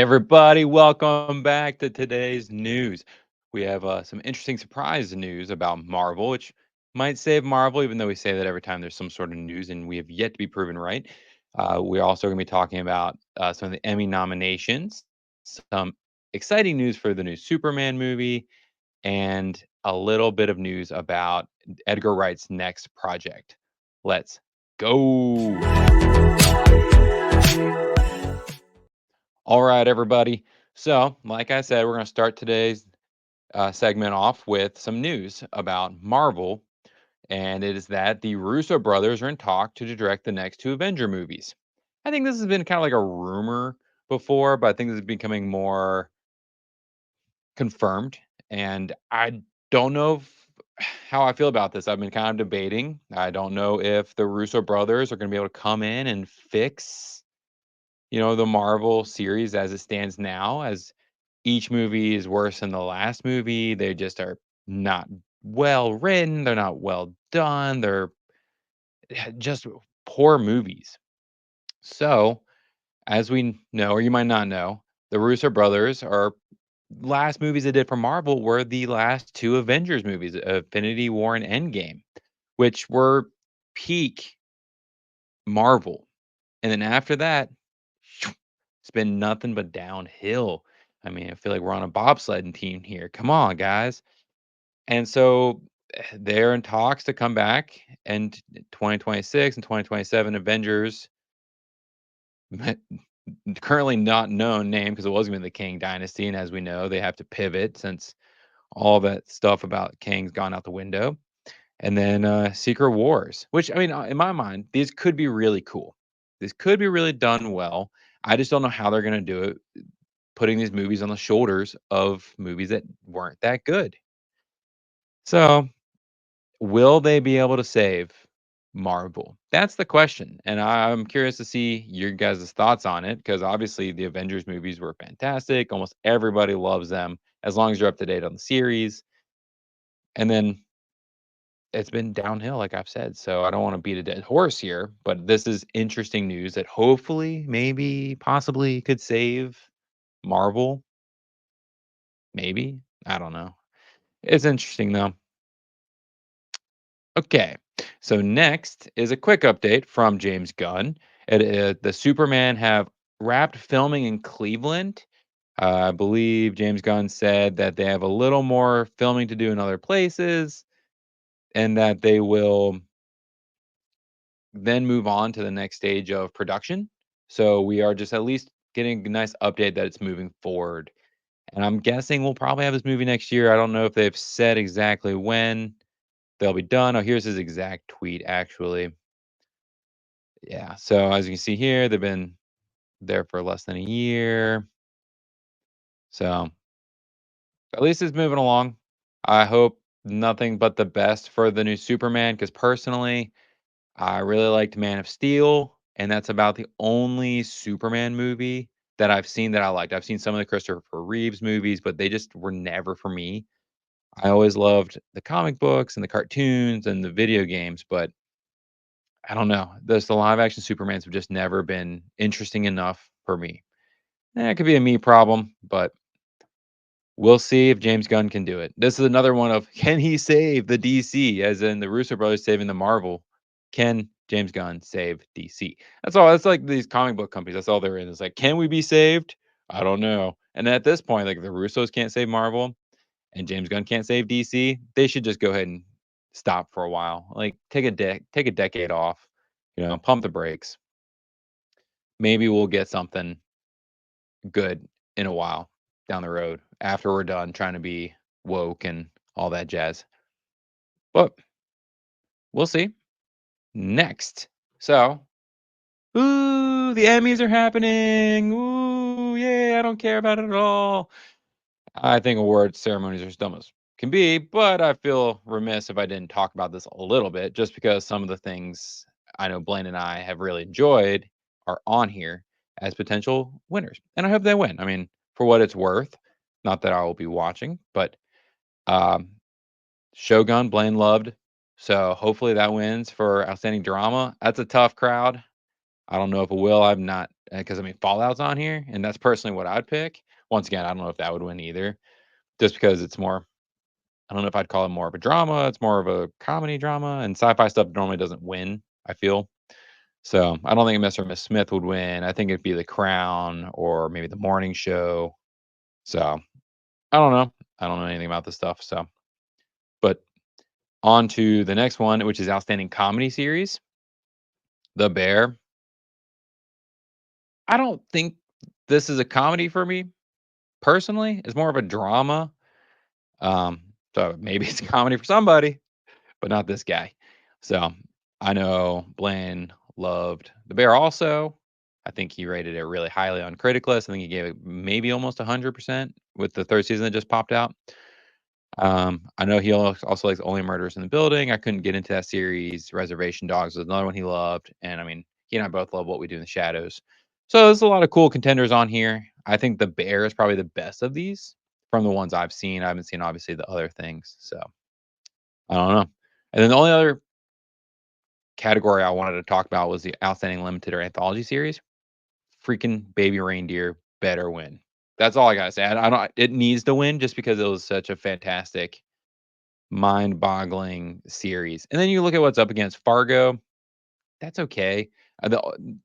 Everybody, welcome back to today's news. We have some interesting surprise news about Marvel, which might save Marvel, even though we say that every time there's some sort of news, and we have yet to be proven right. We're also going to be talking about some of the Emmy nominations, some exciting news for the new Superman movie, and a little bit of news about Edgar Wright's next project. Let's go. All right, everybody. So, like I said, we're going to start today's segment off with some news about Marvel, and it is that the Russo brothers are in talk to direct the next two Avenger movies. I think this has been kind of like a rumor before, but I think this is becoming more confirmed. And I don't know how I feel about this. I've been kind of debating. I don't know if the Russo brothers are going to be able to come in and fix, the Marvel series as it stands now, as each movie is worse than the last movie. They just are not well written. They're not well done. They're just poor movies. So, as we know, or you might not know, the Russo brothers are last movies they did for Marvel were the last two Avengers movies, Infinity War and Endgame, which were peak Marvel. And then after that, it's been nothing but downhill. I mean, I feel like we're on a bobsledding team here. Come on, guys. And so they're in talks to come back, and 2026 and 2027 Avengers, currently not known name because it was going to be the Kang Dynasty. And as we know, they have to pivot since all that stuff about Kang's gone out the window. And then Secret Wars, which I mean, in my mind, these could be really cool. This could be really done well. I just don't know how they're going to do it, putting these movies on the shoulders of movies that weren't that good. So, will they be able to save Marvel? That's the question. And I'm curious to see your guys' thoughts on it because obviously the Avengers movies were fantastic. Almost everybody loves them as long as you're up to date on the series. And then it's been downhill, like I've said. So I don't want to beat a dead horse here, but this is interesting news that hopefully, maybe, possibly could save Marvel. Maybe. I don't know. It's interesting though. Okay. So next is a quick update from James Gunn. The Superman have wrapped filming in Cleveland. I believe James Gunn said that they have a little more filming to do in other places and that they will then move on to the next stage of production. So we are just at least getting a nice update that it's moving forward. And I'm guessing we'll probably have this movie next year. I don't know if they've said exactly when they'll be done. Oh, here's his exact tweet, actually. Yeah. So as you can see here, they've been there for less than a year. So at least it's moving along. I hope nothing but the best for the new Superman because personally, I really liked Man of Steel, and that's about the only Superman movie that I've seen that I liked. I've seen some of the Christopher Reeves movies, but they just were never for me. I always loved the comic books and the cartoons and the video games, but I don't know. The live action Supermans have just never been interesting enough for me. It could be a me problem, but we'll see if James Gunn can do it. This is another one of can he save the DC, as in the Russo brothers saving the Marvel? Can James Gunn save DC? That's all. That's like these comic book companies. That's all they're in. It's like, can we be saved? I don't know. And at this point, like the Russos can't save Marvel and James Gunn can't save DC. They should just go ahead and stop for a while. Like take a decade off. Pump the brakes. Maybe we'll get something good in a while down the road after we're done trying to be woke and all that jazz. But we'll see. Next. So, ooh, the Emmys are happening. Ooh, yay, I don't care about it at all. I think award ceremonies are as dumb as can be, but I feel remiss if I didn't talk about this a little bit just because some of the things I know Blaine and I have really enjoyed are on here as potential winners. And I hope they win. I mean, for what it's worth, not that I will be watching, but um, Shogun, Blaine loved. So hopefully that wins for outstanding drama. That's a tough crowd. I don't know if it will. I'm not because I mean Fallout's on here, and that's personally what I'd pick. Once again, I don't know if that would win either, just because it's more. I don't know if I'd call it more of a drama. It's more of a comedy drama, and sci-fi stuff normally doesn't win. I feel so. I don't think Mr. and Miss Smith would win. I think it'd be The Crown or maybe The Morning Show. So I don't know. I don't know anything about this stuff. So, but on to the next one, which is outstanding comedy series, The Bear. I don't think this is a comedy for me personally. It's more of a drama. Um, so maybe it's a comedy for somebody, but not this guy. So I know Blaine loved The Bear also. I think he rated it really highly on Critic List. I think he gave it maybe almost 100% with the third season that just popped out. I know he also likes Only Murders in the Building. I couldn't get into that series. Reservation Dogs was another one he loved. And I mean, he and I both love What We Do in the Shadows. So there's a lot of cool contenders on here. I think The Bear is probably the best of these from the ones I've seen. I haven't seen obviously the other things. So I don't know. And then the only other category I wanted to talk about was the outstanding limited or anthology series. Freaking Baby Reindeer better win. That's all I gotta say. I don't. It needs to win just because it was such a fantastic, mind-boggling series. And then you look at what's up against Fargo. That's okay.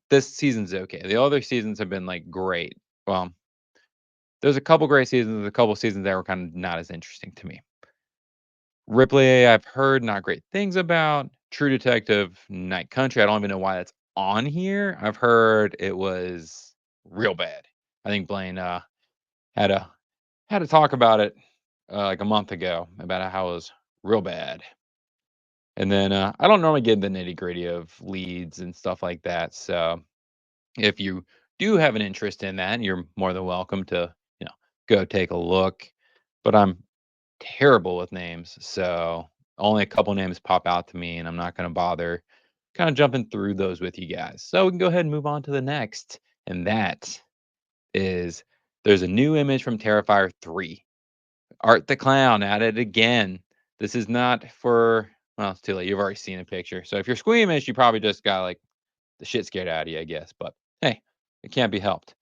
This season's okay. The other seasons have been like great. Well, there's a couple great seasons, a couple seasons that were kind of not as interesting to me. Ripley, I've heard not great things about. True Detective, Night Country. I don't even know why that's on here. I've heard it was real bad. I think Blaine had a had to talk about it like a month ago about how it was real bad. And then I don't normally get the nitty gritty of leads and stuff like that. So if you do have an interest in that, you're more than welcome to, you know, go take a look. But I'm terrible with names, so only a couple names pop out to me, and I'm not going to bother kind of jumping through those with you guys. So we can go ahead and move on to the next, and that is there's a new image from Terrifier 3. Art the Clown at it again. This is not for well, it's too late. You've already seen a picture. So if you're squeamish, you probably just got like the shit scared out of you, I guess. But hey, it can't be helped.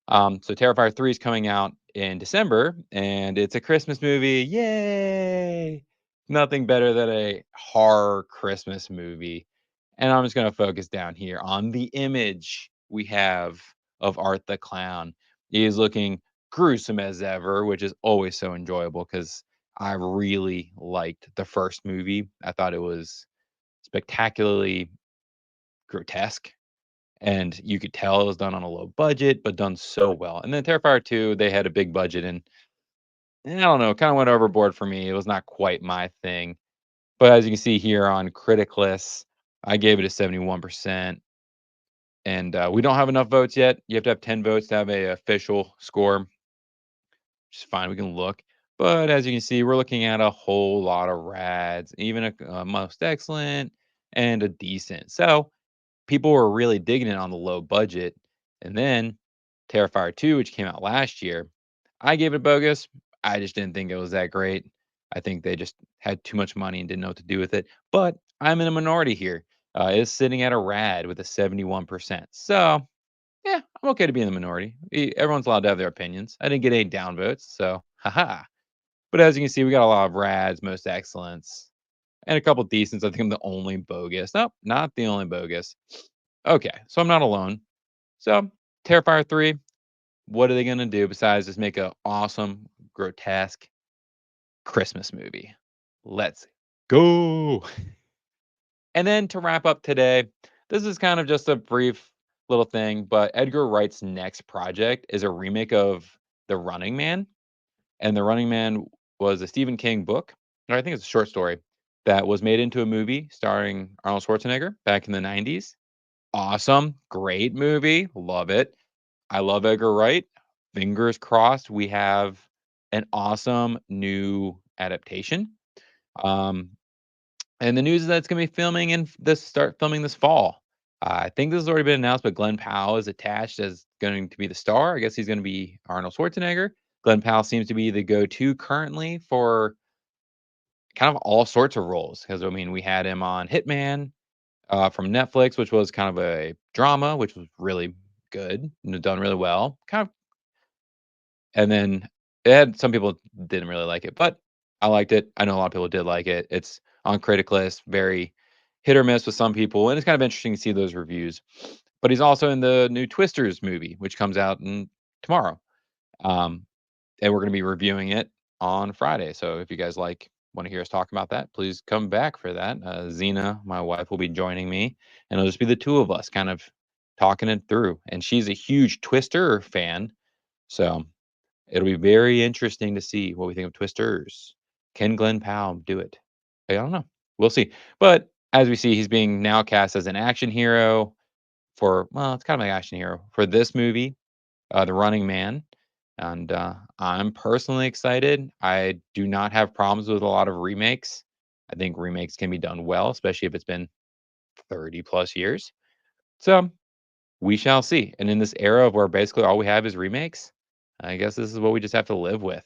So Terrifier 3 is coming out in December, and it's a Christmas movie. Yay! Nothing better than a horror Christmas movie. And I'm just going to focus down here on the image we have of Art the Clown. He is looking gruesome as ever, which is always so enjoyable because I really liked the first movie. I thought it was spectacularly grotesque, and you could tell it was done on a low budget, but done so well. And then Terrifier 2, they had a big budget and I don't know, kind of went overboard for me. It was not quite my thing. But as you can see here on Critic Lists, I gave it a 71%. And we don't have enough votes yet. You have to have 10 votes to have a official score, which is fine. We can look. But as you can see, we're looking at a whole lot of rads, even a most excellent and a decent. So people were really digging it on the low budget. And then Terrifier 2, which came out last year, I gave it bogus. I just didn't think it was that great. I think they just had too much money and didn't know what to do with it. But I'm in a minority here. It's sitting at a rad with a 71%. So, yeah, I'm okay to be in the minority. Everyone's allowed to have their opinions. I didn't get any downvotes, so haha. But as you can see, we got a lot of rads, most excellence, and a couple decents. I think I'm the only bogus. Nope, not the only bogus. Okay, so I'm not alone. So, Terrifier 3, what are they going to do besides just make an awesome, grotesque Christmas movie? Let's go. And then to wrap up today, this is kind of just a brief little thing, but Edgar Wright's next project is a remake of The Running Man. And The Running Man was a Stephen King book, or I think it's a short story, that was made into a movie starring Arnold Schwarzenegger back in the 90s. Awesome. Great movie. Love it. I love Edgar Wright. Fingers crossed we have an awesome new adaptation. Um, and the news is that it's going to be filming and this start filming this fall. I think this has already been announced, but Glen Powell is attached as going to be the star. I guess he's going to be Arnold Schwarzenegger. Glen Powell seems to be the go-to currently for kind of all sorts of roles because I mean we had him on Hitman. from Netflix, which was kind of a drama, which was really good, done really well. Kind of, and then it had some people didn't really like it, but I liked it. I know a lot of people did like it. It's on critic list, very hit or miss with some people, and it's kind of interesting to see those reviews. But he's also in the new Twisters movie, which comes out tomorrow. Um, and we're going to be reviewing it on Friday. So if you guys want to hear us talk about that, please come back for that. Xena, my wife, will be joining me, and it'll just be the two of us kind of talking it through. And she's a huge Twister fan, so it'll be very interesting to see what we think of Twisters. Can Glen Powell do it? I don't know. We'll see. But as we see, he's being now cast as an action hero it's kind of an action hero for this movie, The Running Man. And I'm personally excited. I do not have problems with a lot of remakes. I think remakes can be done well, especially if it's been 30 plus years. So we shall see. And in this era of where basically all we have is remakes, I guess this is what we just have to live with.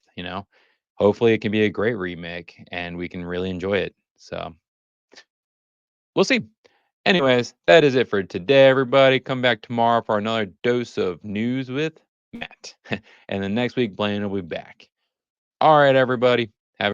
Hopefully it can be a great remake and we can really enjoy it. So we'll see. Anyways, that is it for today, everybody. Come back tomorrow for another dose of news with Matt. And then next week, Blaine will be back. All right, everybody.